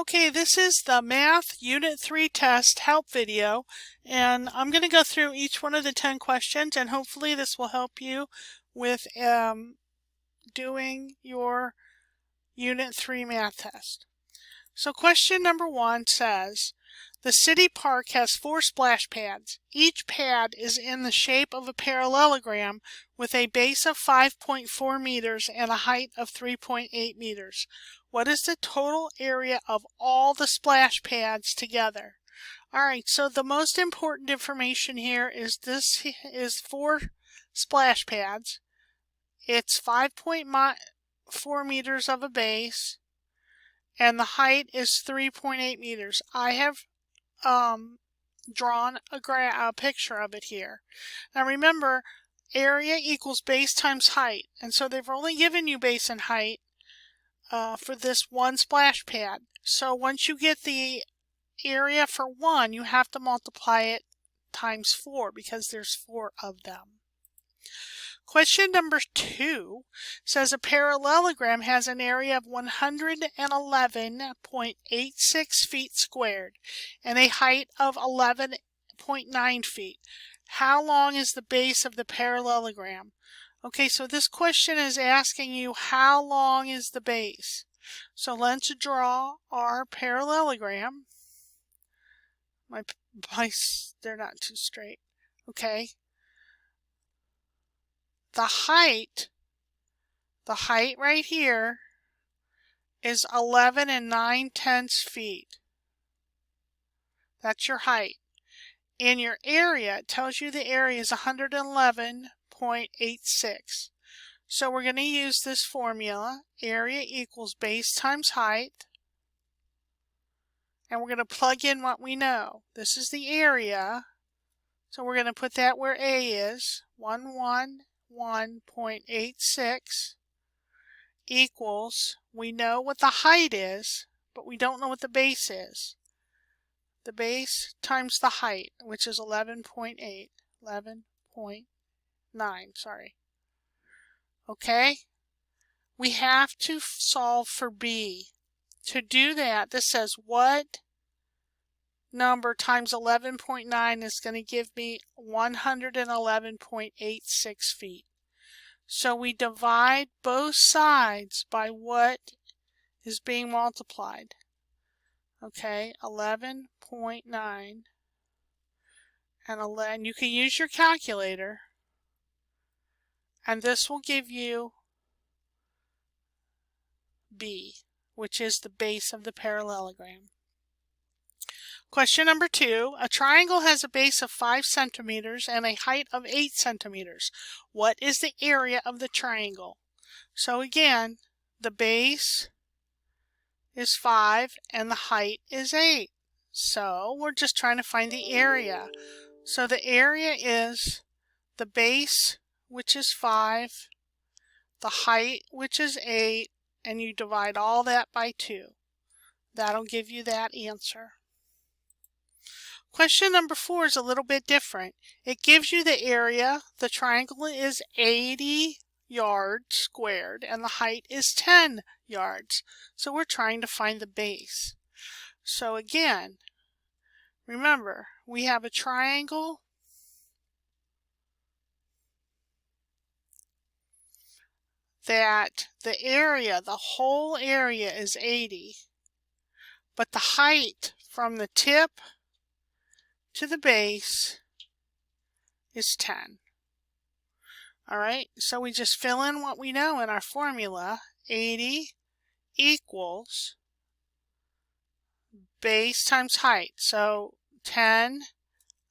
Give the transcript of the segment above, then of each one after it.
Okay, this is the Math Unit 3 test help video, and I'm going to go through each one of the 10 questions, and hopefully this will help you with doing your Unit 3 math test. So question number 1 says, the city park has 4 splash pads. Each pad is in the shape of a parallelogram with a base of 5.4 meters and a height of 3.8 meters. What is the total area of all the splash pads together? Alright, so the most important information here is this is 4 splash pads. It's 5.4 meters of a base, and the height is 3.8 meters. I have drawn a picture of it here. Now remember, area equals base times height, and so they've only given you base and height for this one splash pad. So once you get the area for one, you have to multiply it times 4 because there's 4 of them. Question number 2 says a parallelogram has an area of 111.86 feet squared and a height of 11.9 feet. How long is the base of the parallelogram? Okay, so this question is asking you how long is the base. So let's draw our parallelogram. They're not too straight. Okay. The height right here is 11 9/10 feet. That's your height. And your area, it tells you the area is 111.86. So we're going to use this formula, area equals base times height. And we're going to plug in what we know. This is the area. So we're going to put that where A is, 111.86 equals, we know what the height is, but we don't know what the base is. The base times the height, which is 11.9, sorry. Okay? We have to solve for B. To do that, this says what number times 11.9 is going to give me 111.86 feet. So we divide both sides by what is being multiplied. Okay, 11.9 and you can use your calculator, and this will give you B, which is the base of the parallelogram. Question number 2, a triangle has a base of 5 centimeters and a height of 8 centimeters. What is the area of the triangle? So again, the base is 5 and the height is 8. So we're just trying to find the area. So the area is the base, which is 5, the height, which is 8, and you divide all that by 2. That'll give you that answer. Question number 4 is a little bit different. It gives you the area. The triangle is 80 yards squared and the height is 10 yards. So we're trying to find the base. So again, remember, we have a triangle that the area, the whole area is 80, but the height from the tip to the base is 10. Alright, so we just fill in what we know in our formula. 80 equals base times height. So 10,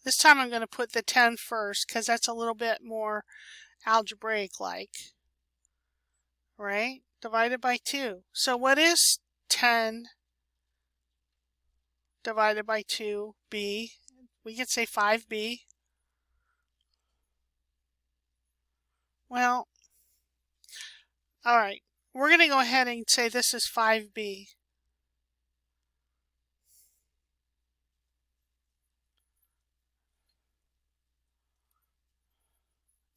this time I'm going to put the 10 first because that's a little bit more algebraic like. Right? Divided by 2. So what is 10 divided by 2b? We could say 5b. Well, alright, we're going to go ahead and say this is 5b.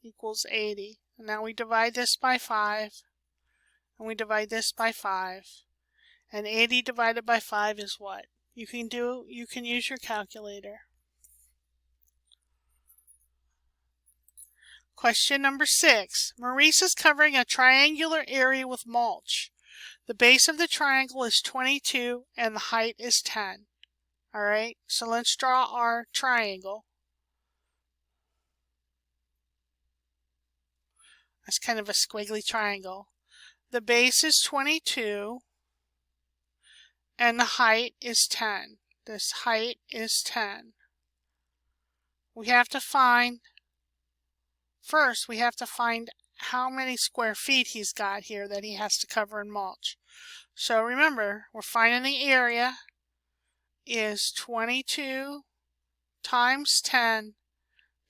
Equals 80. And now we divide this by 5, and we divide this by 5. And 80 divided by 5 is what? You can use your calculator. Question number 6. Maurice is covering a triangular area with mulch. The base of the triangle is 22 and the height is 10. All right, so let's draw our triangle. That's kind of a squiggly triangle. The base is 22 and the height is 10. This height is 10. We have to find how many square feet he's got here that he has to cover in mulch. So remember, we're finding the area is 22 times 10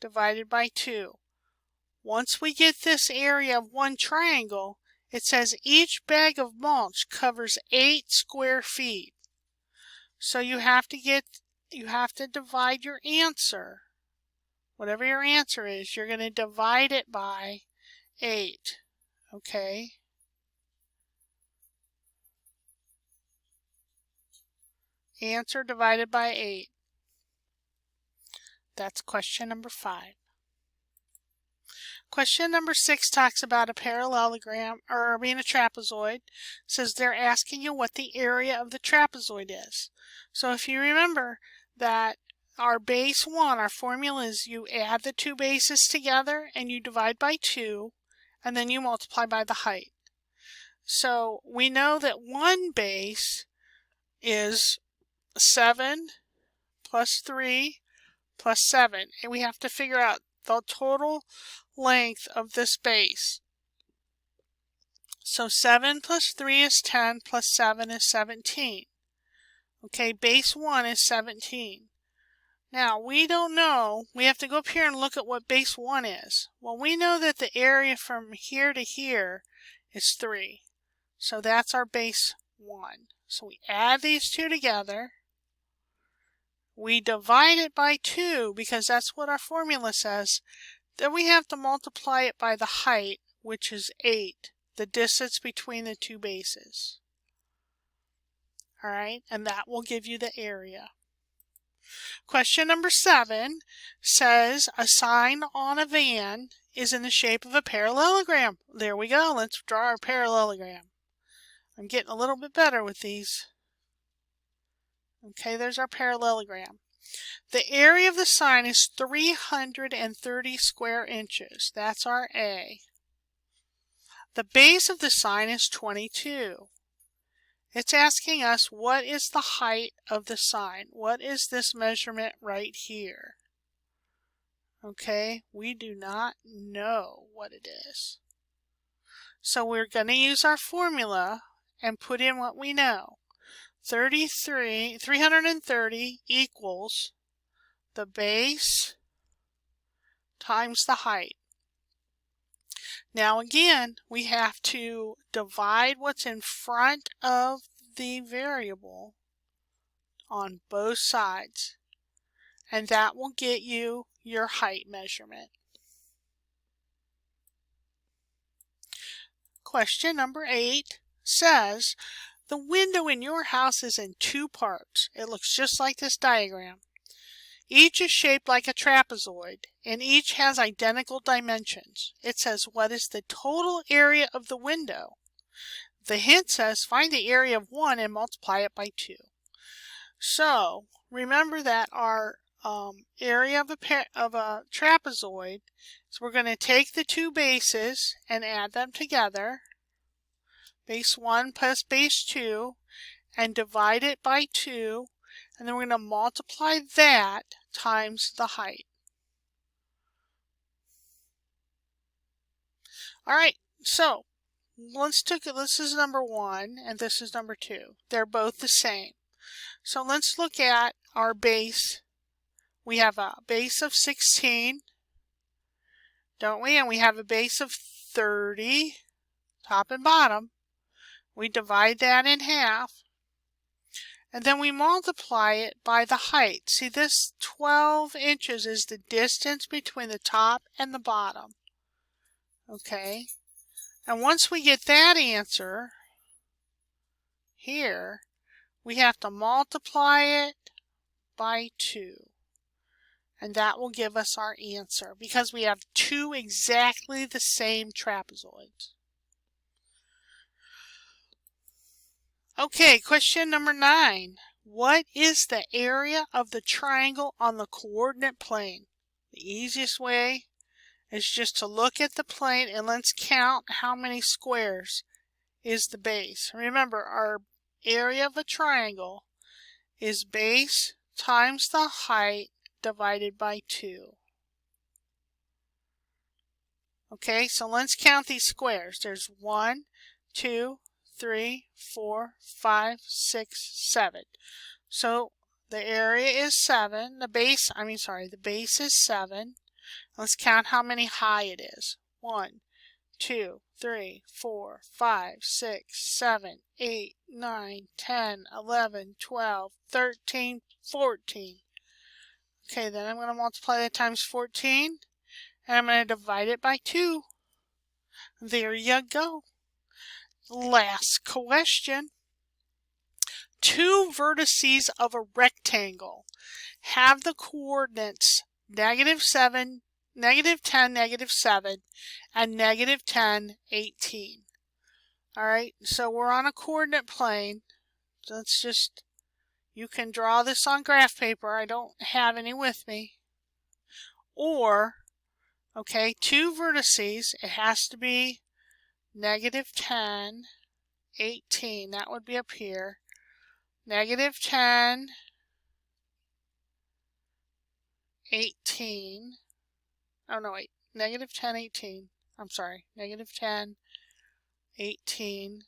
divided by 2. Once we get this area of one triangle, it says each bag of mulch covers 8 square feet. So you have to divide your answer. Whatever your answer is, you're going to divide it by 8. Okay? Answer divided by 8. That's question number 5. Question number 6 talks about a parallelogram, or being a trapezoid. It says they're asking you what the area of the trapezoid is. So if you remember that our base 1, our formula is you add the two bases together and you divide by 2, and then you multiply by the height. So we know that one base is 7 plus 3 plus 7, and we have to figure out the total length of this base. So 7 plus 3 is 10 plus 7 is 17. Okay, base 1 is 17. Now, we don't know. We have to go up here and look at what base 1 is. Well, we know that the area from here to here is 3. So that's our base 1. So we add these two together. We divide it by 2 because that's what our formula says. Then we have to multiply it by the height, which is 8, the distance between the two bases. All right, and that will give you the area. Question number 7 says a sign on a van is in the shape of a parallelogram. There we go. Let's draw our parallelogram. I'm getting a little bit better with these. Okay, there's our parallelogram. The area of the sign is 330 square inches. That's our A. The base of the sign is 22. It's asking us what is the height of the sign. What is this measurement right here? Okay, we do not know what it is. So we're going to use our formula and put in what we know. 330 equals the base times the height. Now again, we have to divide what's in front of the variable on both sides, and that will get you your height measurement. Question number 8 says, the window in your house is in 2 parts. It looks just like this diagram. Each is shaped like a trapezoid, and each has identical dimensions. It says, what is the total area of the window? The hint says, find the area of 1 and multiply it by 2. So, remember that our area of a trapezoid, so we're going to take the two bases and add them together, base 1 plus base 2, and divide it by 2, and then we're going to multiply that times the height. All right, so this is number 1 and this is number 2. They're both the same. So let's look at our base. We have a base of 16, don't we? And we have a base of 30, top and bottom. We divide that in half. And then we multiply it by the height. See, this 12 inches is the distance between the top and the bottom. Okay? And once we get that answer, here, we have to multiply it by 2. And that will give us our answer because we have 2 exactly the same trapezoids. Okay, question number 9. What is the area of the triangle on the coordinate plane? The easiest way is just to look at the plane and let's count how many squares is the base. Remember, our area of a triangle is base times the height divided by 2. Okay, so let's count these squares. There's 1, 2, 3, 4, 5, 6, 7. So the area is 7. The base is 7. Let's count how many high it is. 1, 2, 3, 4, 5, 6, 7, 8, 9, 10, 11, 12, 13, 14. Okay, then I'm going to multiply that times 14, and I'm going to divide it by 2. There you go. Last question. 2 vertices of a rectangle have the coordinates -7, -10, -7, and -10, 18. Alright, so we're on a coordinate plane. Let's just, you can draw this on graph paper. I don't have any with me. Or, okay, 2 vertices, it has to be -10, 18. That would be up here. -10, 18. Oh no, wait. -10, 18. I'm sorry. -10, 18.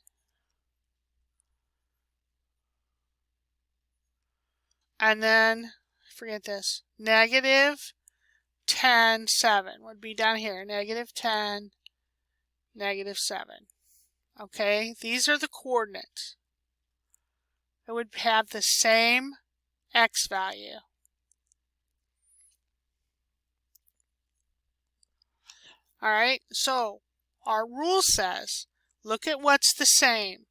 And then, forget this. -10, 7 would be down here. -10, -7. Okay, these are the coordinates. It would have the same x value. Alright, so our rule says, look at what's the same.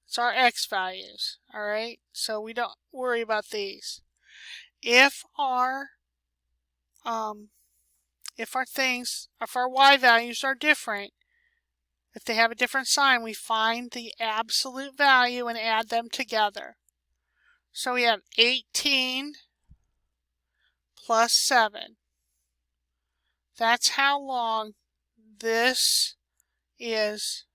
It's our x values. Alright, so we don't worry about these. If our y values are different, if they have a different sign, we find the absolute value and add them together. So we have 18 plus 7. That's how long this is.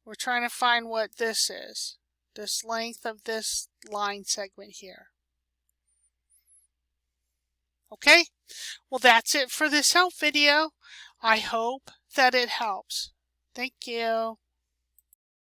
We're trying to find what this is. This length of this line segment here. Okay? Well, that's it for this help video. I hope that it helps. Thank you.